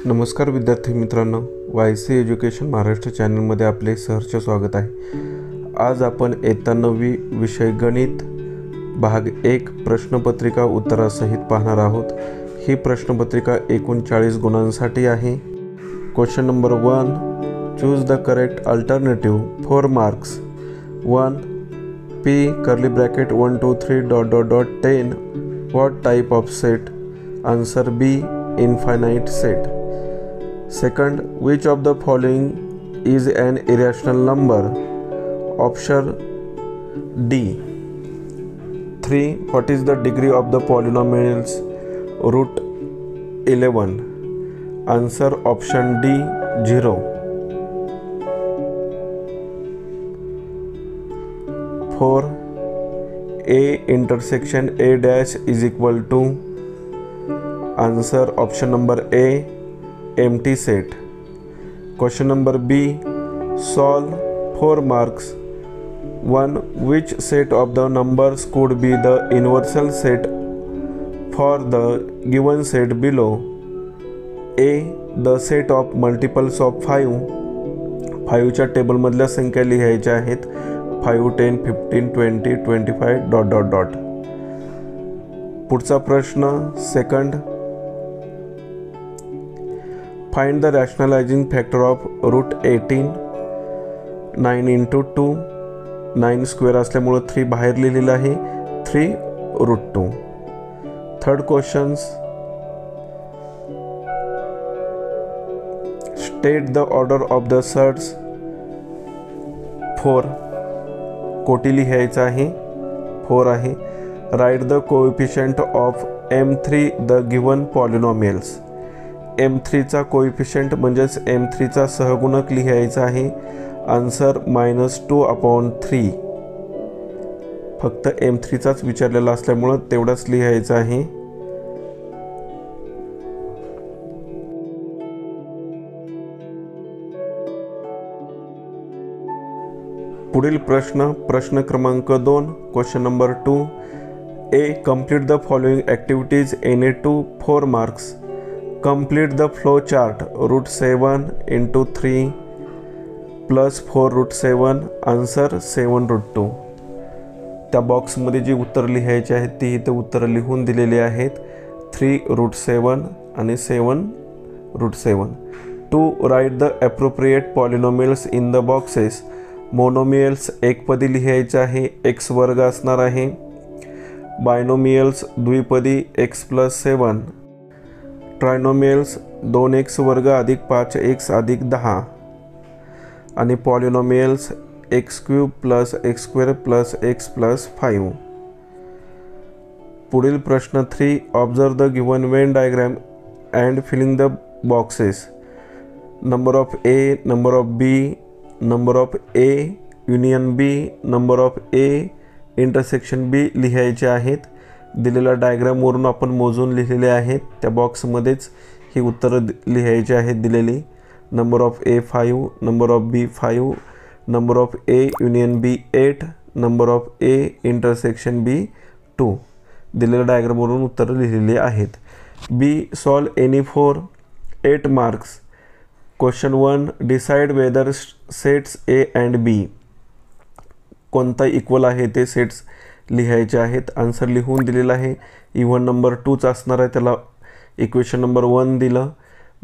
नमस्कार विद्यार्थी मित्रांनो, YC एज्युकेशन महाराष्ट्र चॅनलमध्ये आपले सहर्ष स्वागत आहे। आज आपण इयत्ता 9वी विषय गणित भाग 1 प्रश्नपत्रिका उत्तरासहित पाहणार आहोत। ही प्रश्नपत्रिका एकूण 40 गुणांसाठी आहे। Question number 1, choose the correct alternative 4 marks. 1 P curly bracket 1 2 3 dot dot dot 10 what type of set? Answer B, infinite set. Second, which of the following is an irrational number? Option D. 3. What is the degree of the polynomials root 11? Answer option D, 0. 4. A intersection A dash is equal to? Answer option number A, empty set. Question number B, solve 4 marks. 1. Which set of the numbers could be the universal set for the given set below? A. The set of multiples of 5. 5 च्या टेबलमधल्या संख्या लिहायच्या आहेत। 5, 10, 15, 20, 25 dot dot dot. पुढचा प्रश्न second, find the rationalising factor of root 18। 9 into 2, 9 square असल्यामुळे 3 बाहेर लिहिलेलं आहे, 3 root 2। Third questions, state the order of the surds 4। कोटी लिहायचं आहे, 4 आहे। Write the coefficient of M3 the given polynomials. M3 चा कोएफिशियंट म्हणजेच M3 चा सहगुणक लिहायचा आहे। आन्सर -2/3। फक्त M3 चाच विचारलेला असल्यामुळे तेवढाच लिहायचं आहे। पुढील प्रश्न क्रमांक 2, question number 2। A. Complete the following activities in a 4 marks. Complete the flow chart root 7 into 3 plus 4 root 7. Answer 7 root 2. त्या बॉक्समध्ये जी उत्तर लिहायची आहेत ती इथे उत्तर लिहून दिलेली आहेत। 3 root 7 आणि 7 root 7. 2. Write the appropriate polynomials in the boxes. Monomials एकपदी लिहायचे आहे, x वर्ग असणार आहे। बायनोमियल्स द्विपदी x + 7। ट्रायनोमियल्स 2x वर्ग अधिक 5x अधिक 10 आणि पॉलिनोमियल्स x³ + x² + x + 5। पुढील प्रश्न 3, observe the given Venn diagram and filling the boxes. Number of A, number of B, number of A union B, number of A intersection B लिहायचे आहेत। दिलेल्या डायग्रामवरून आपण मोजून लिहिलेले आहेत। त्या बॉक्समध्येच ही उत्तरं लिहायची आहेत दिलेली। Number of A 5, number of B 5, number of A union B 8, number of A intersection B 2। दिलेल्या डायग्रामवरून उत्तरं लिहिलेली आहेत। B. Solve any for 8 marks. Question 1, decide whether sets A and B कोणता इक्वल आहे ते सेट्स लिहायचे आहेत। आन्सर लिहून दिलेला आहे। इव्हन नंबर 2च असणार आहे, त्याला इक्वेशन नंबर 1 दिलं।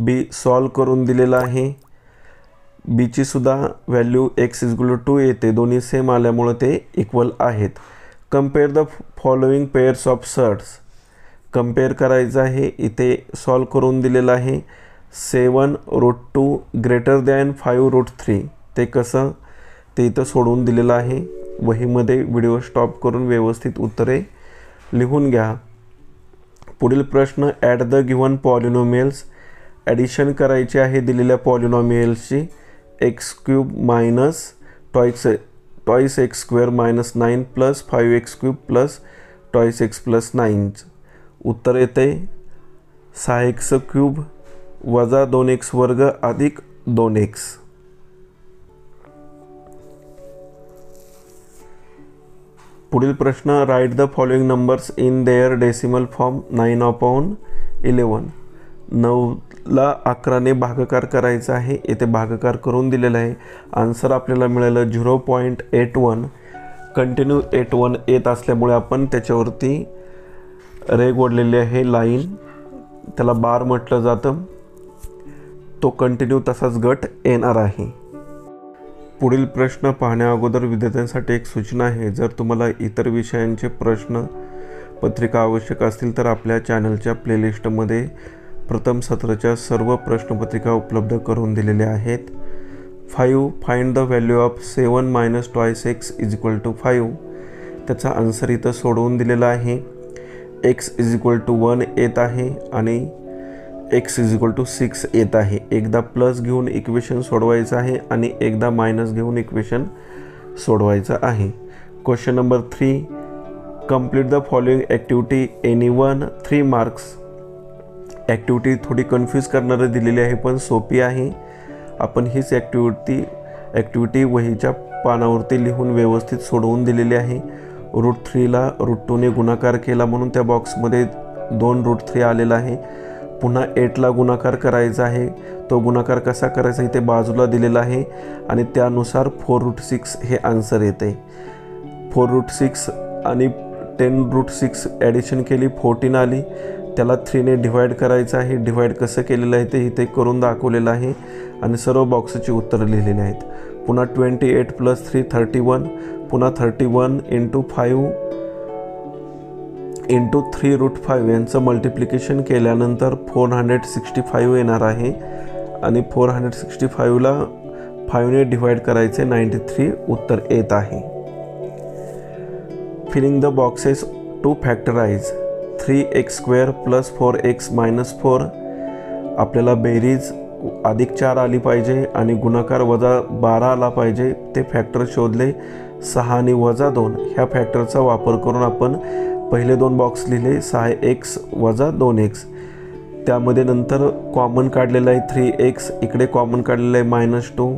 B सॉल्व करून दिलेला आहे। B ची सुद्धा व्हॅल्यू x = 2 येते, दोन्ही सेम आल्यामुळे ते इक्वल आहेत। Compare the following pairs of surds. Compare करायचं आहे, इथे सॉल्व करून दिलेलं आहे। 7 root 2 ग्रेटर दॅन 5 root 3। ते कसं ते इथं सोडवून दिलेलं आहे। वहीमध्ये व्हिडिओ स्टॉप करून व्यवस्थित उत्तरे लिहून घ्या। पुढील प्रश्न, add the given polynomials. Addition करायची आहे दिलेल्या पॉलिनॉमियल्सची। x³ - twice x² - 9 + 5x³ + twice x + 9। उत्तर येते 6x³ - 2x वर्ग अधिक 2x। पुढील प्रश्न, write the following numbers in their decimal form 9/11। 9 ला 11ने भागाकार करायचा आहे. येथे भागाकार करून दिलेला आहे. आन्सर आपल्याला मिळालं 0.81. कंटिन्यू 81 येत असल्यामुळे आपण त्याच्यावरती रेघ ओढलेली आहे, लाईन, त्याला बार म्हटलं जातं. तो कंटिन्यू तसाच गट येणार आहे. पुढील प्रश्न पाहण्या अगोदर विद्यार्थ्यांसाठी एक सूचना आहे. जर तुम्हाला इतर विषयांचे प्रश्न पत्रिका आवश्यक असतील तर आपल्या चॅनलच्या प्लेलिस्टमध्ये प्रथम सत्राच्या सर्व प्रश्नपत्रिका उपलब्ध करून दिलेल्या आहेत. 5 find the value of 7 - 2 x = 5. त्याचा आन्सर इथं सोडवून दिलेला आहे. x = 1 येत आहे आणि x = 6 येत आहे. एकदा प्लस घेऊन इक्वेशन सोडवायचं आहे आणि एकदा मायनस घेऊन इक्वेशन सोडवायचं आहे. Question number 3, complete the following activity anyone 3 marks. Activity थोडी कन्फ्यूज करणारी दिलेली आहे पण सोपी आहे. आपण हीच ॲक्टिव्हिटी वहीच्या पानावरती लिहून व्यवस्थित सोडवून दिलेली आहे. √3ला √2ने गुणाकार केला म्हणून त्या बॉक्समध्ये 2 √3 आलेला आहे. पुन्हा 8ला गुणाकार करायचा आहे. तो गुणाकार कसा करायचा इथे बाजूला दिलेला आहे आणि त्यानुसार 4√6 हे आन्सर येते. 4√6 आणि 10√6 ॲडिशन केली, 14 आली. त्याला 3ने डिवाइड करायचं आहे. डिवाइड कसं केलेलं आहे ते इथे करून दाखवलेलं आहे आणि सर्व बॉक्सची उत्तरं लिहिलेली आहेत. पुन्हा 28 + 3 31. पुन्हा 31 × 5 × 3√5 यांचं मल्टिप्लिकेशन केल्यानंतर 465 येणार आहे आणि 465ला 5ने डिवाइड करायचे, 93 उत्तर येत आहे. Filling the boxes to factorise 3x² + 4x - 4. आपल्याला बेरीज +4 आली पाहिजे आणि गुणाकार -12 आला पाहिजे. ते फॅक्टर शोधले. 6 आणि -2 ह्या फॅक्टरचा वापर करून आपण पहिले 2 बॉक्स लिहिले, 6x - 2x. त्यामध्ये नंतर कॉमन काढलेला आहे 3x, इकडे कॉमन काढलेला आहे -2.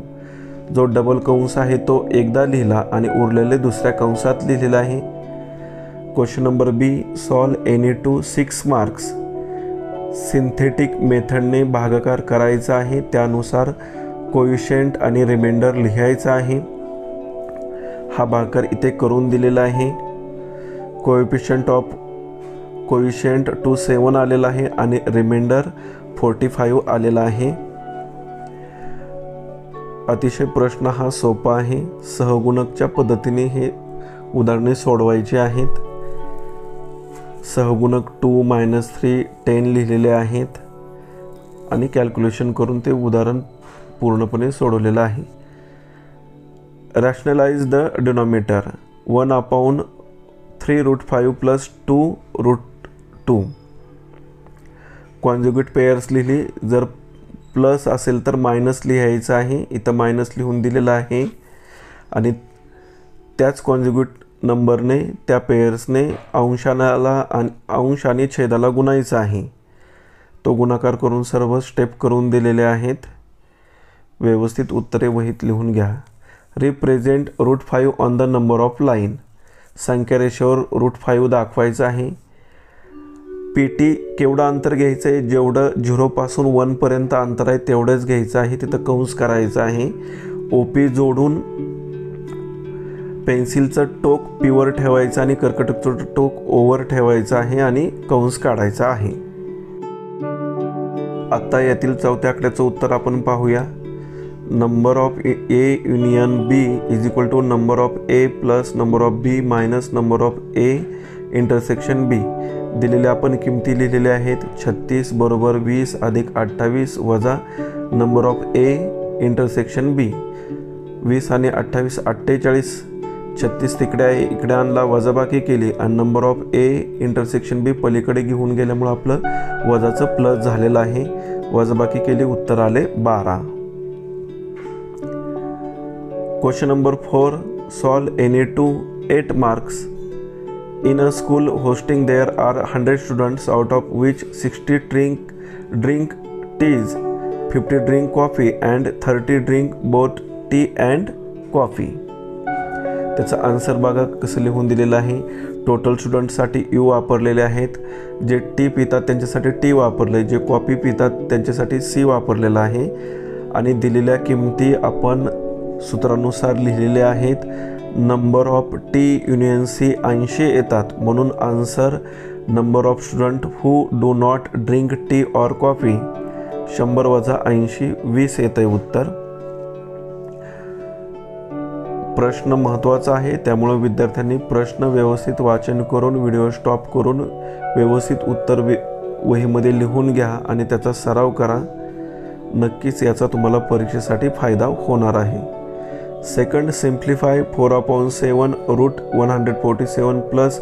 जो डबल कंस आहे तो एकदा लिहिला आणि उरलेले दुसऱ्या कंसात लिहिलेला आहे. Question number B, solve any two 6 marks. Synthetic मेथडने भागाकार करायचा आहे. त्यानुसार कोइफिशियंट आणि रिमाइंडर लिहायचा आहे. हा भागाकार इथे करून दिलेला आहे. कोइफिशियंट 7 आलेला आहे आणि रिमाइंडर 45 आलेला आहे. अतिशय प्रश्न हा सोपा आहे. सहगुणकच्या पद्धतीने हे उदाहरणे सोडवायची आहेत. सहगुणक 2 - 3 10 लिहिलेले आहेत आणि कॅल्क्युलेशन करून ते उदाहरण पूर्णपणे सोडवलेलं आहे. Rationalise the denominator 1/3√5 + 2√2. Conjugate pairs लिहिली. जर प्लस असेल तर मायनस लिहायचं आहे. इथं मायनस लिहून दिलेलं आहे आणि त्याच कॉन्जुगेट नंबरने त्या पेयर्सने अंश आणि छेदाला गुणायचा आहे. तो गुणाकार करून सर्व स्टेप करून दिलेले आहेत. व्यवस्थित उत्तरे वहीत लिहून घ्या. Represent √5 on the number of line. संख्या रेषेवर √5 दाखवायचं आहे. PT केवढं अंतर घ्यायचं आहे, जेवढं 0 पासून 1 पर्यंत अंतर आहे तेवढंच घ्यायचं आहे. तिथं कंस करायचं आहे. OP जोडून पेन्सिलचं टोक Pवर ठेवायचं आणि कर्कटकचं टोक Oवर ठेवायचं आहे आणि कंस काढायचा आहे. आता यातील चौथ्या आकड्याचं उत्तर आपण पाहूया. Number of A union B = number of A + number of B - number of A intersection B. दिलेल्या आपण किमती लिहिलेल्या आहेत. 36 = 20 + 28 - number of A intersection B. 20 आणि 28 48. 36 तिकडे आहे, इकडे आणला, वजाबाकी केली आणि number of A intersection B पलीकडे घेऊन गेल्यामुळे आपलं वजाचं प्लस झालेलं आहे. वजाबाकी केली, उत्तर आले 12. Question number 4, solve any to 8 marks. In a school hosting there are 100 students out of which 60 drink teas, 50 drink coffee and 30 drink both tea and coffee. त्याचा आन्सर बघा कसं लिहून दिलेलं आहे. टोटल स्टुडंटसाठी यू वापरलेले आहेत, जे टी पितात त्यांच्यासाठी टी वापरले, जे कॉफी पितात त्यांच्यासाठी सी वापरलेला आहे आणि दिलेल्या किमती आपण सूत्रानुसार लिहिलेले आहेत। Number of T union C 80 येतात, म्हणून answer number of student who do not drink tea or coffee 100 वजा 80 20 येते उत्तर। प्रश्न महत्त्वाचा आहे, त्यामुळे विद्यार्थ्यांनी प्रश्न व्यवस्थित वाचन करून व्हिडिओ स्टॉप करून व्यवस्थित उत्तर वहीमध्ये लिहून घ्या आणि त्याचा सराव करा। नक्कीच याचा तुम्हाला परीक्षेसाठी फायदा होणार आहे। Second, simplify 4/7 root 147 plus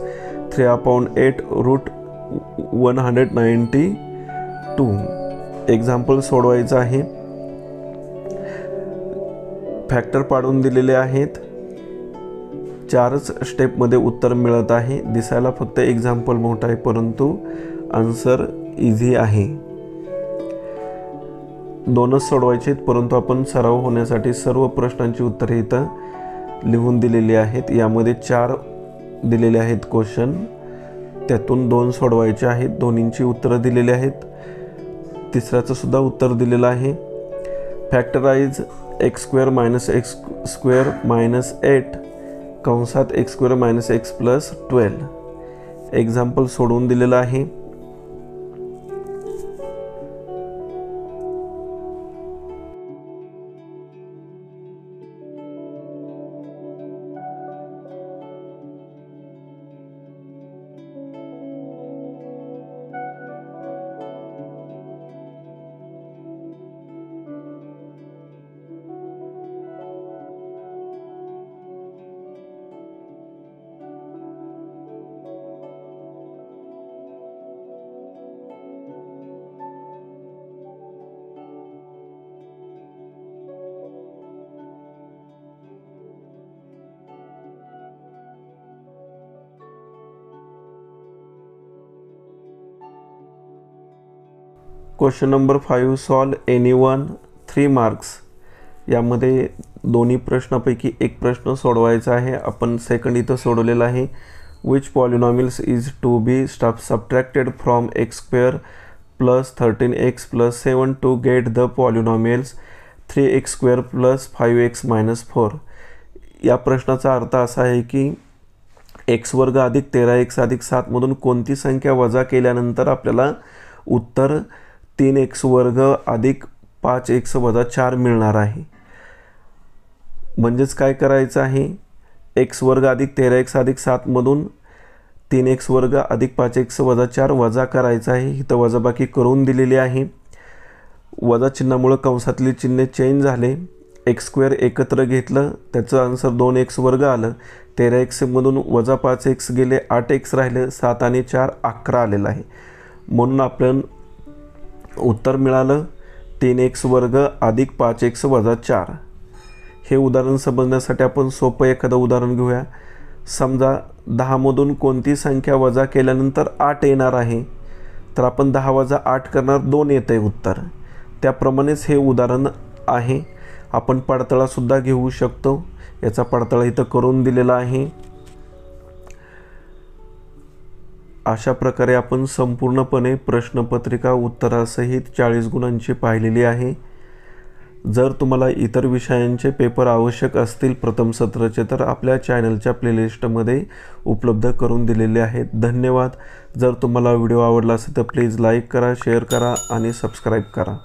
3/8 root 192। Example सोडवायचं आहे। फॅक्टर पाडून दिलेले आहेत, 4च स्टेपमध्ये उत्तर मिळत आहे। दिसायला फक्त एक्झाम्पल मोठा आहे, परंतु आन्सर इझी आहे। 2च सोडवायचे आहेत, परंतु आपण सराव होण्यासाठी सर्व प्रश्नांची उत्तरे इथं लिहून दिलेली आहेत। यामध्ये 4 दिलेले आहेत क्वेश्चन, त्यातून 2 सोडवायचे आहेत। दोन्हींची उत्तरं दिलेली आहेत, तिसऱ्याचं सुद्धा उत्तर दिलेलं आहे। फॅक्टराइज x² - x² - 8 कंसात x² - x + 12। एक्झाम्पल सोडवून दिलेलं आहे। Question number 5, solve any one 3 marks. यामध्ये दोन्ही प्रश्नापैकी एक प्रश्न सोडवायचा आहे। आपण सेकंड इथं सोडवलेला आहे। Which polynomials is to be subtracted from x² + 13x + 7 to get the polynomials 3x² + 5x - 4। या प्रश्नाचा अर्थ असा आहे की x² + 13x + 7 मधून कोणती संख्या वजा केल्यानंतर आपल्याला उत्तर 3x² + 5x - 4 मिळणार आहे। म्हणजेच काय करायचं आहे, x² + 13x + 7 मधून 3x² + 5x - 4 वजा करायचं आहे। इथं वजाबाकी करून दिलेली आहे। वजा चिन्हामुळे कंसातली चिन्हे चेंज झाले। x² एकत्र घेतलं, त्याचं आन्सर 2x² आलं। 13x मधून वजा 5x गेले, 8x राहिले, 7 आणि 4 11 आलेलं आहे। म्हणून आपण उत्तर मिळालं 3x² + 5x - 4। हे उदाहरण समजण्यासाठी आपण सोपं एखादं उदाहरण घेऊया। समजा 10 मधून कोणती संख्या वजा केल्यानंतर 8 येणार आहे, तर आपण 10 वजा 8 करणार, 2 येते उत्तर। त्याप्रमाणेच हे उदाहरण आहे। आपण पडताळा सुद्धा घेऊ शकतो, याचा पडताळा इथं करून दिलेला आहे। अशा प्रकारे आपण संपूर्णपणे प्रश्नपत्रिका उत्तरासहित 40 गुणांची पाहिलेली आहे। जर तुम्हाला इतर विषयांचे पेपर आवश्यक असतील प्रथम सत्राचे, तर आपल्या चॅनलच्या प्लेलिस्टमध्ये उपलब्ध करून दिलेले आहेत। धन्यवाद। जर तुम्हाला व्हिडिओ आवडला असेल तर प्लीज लाईक करा, शेअर करा आणि सबस्क्राईब करा।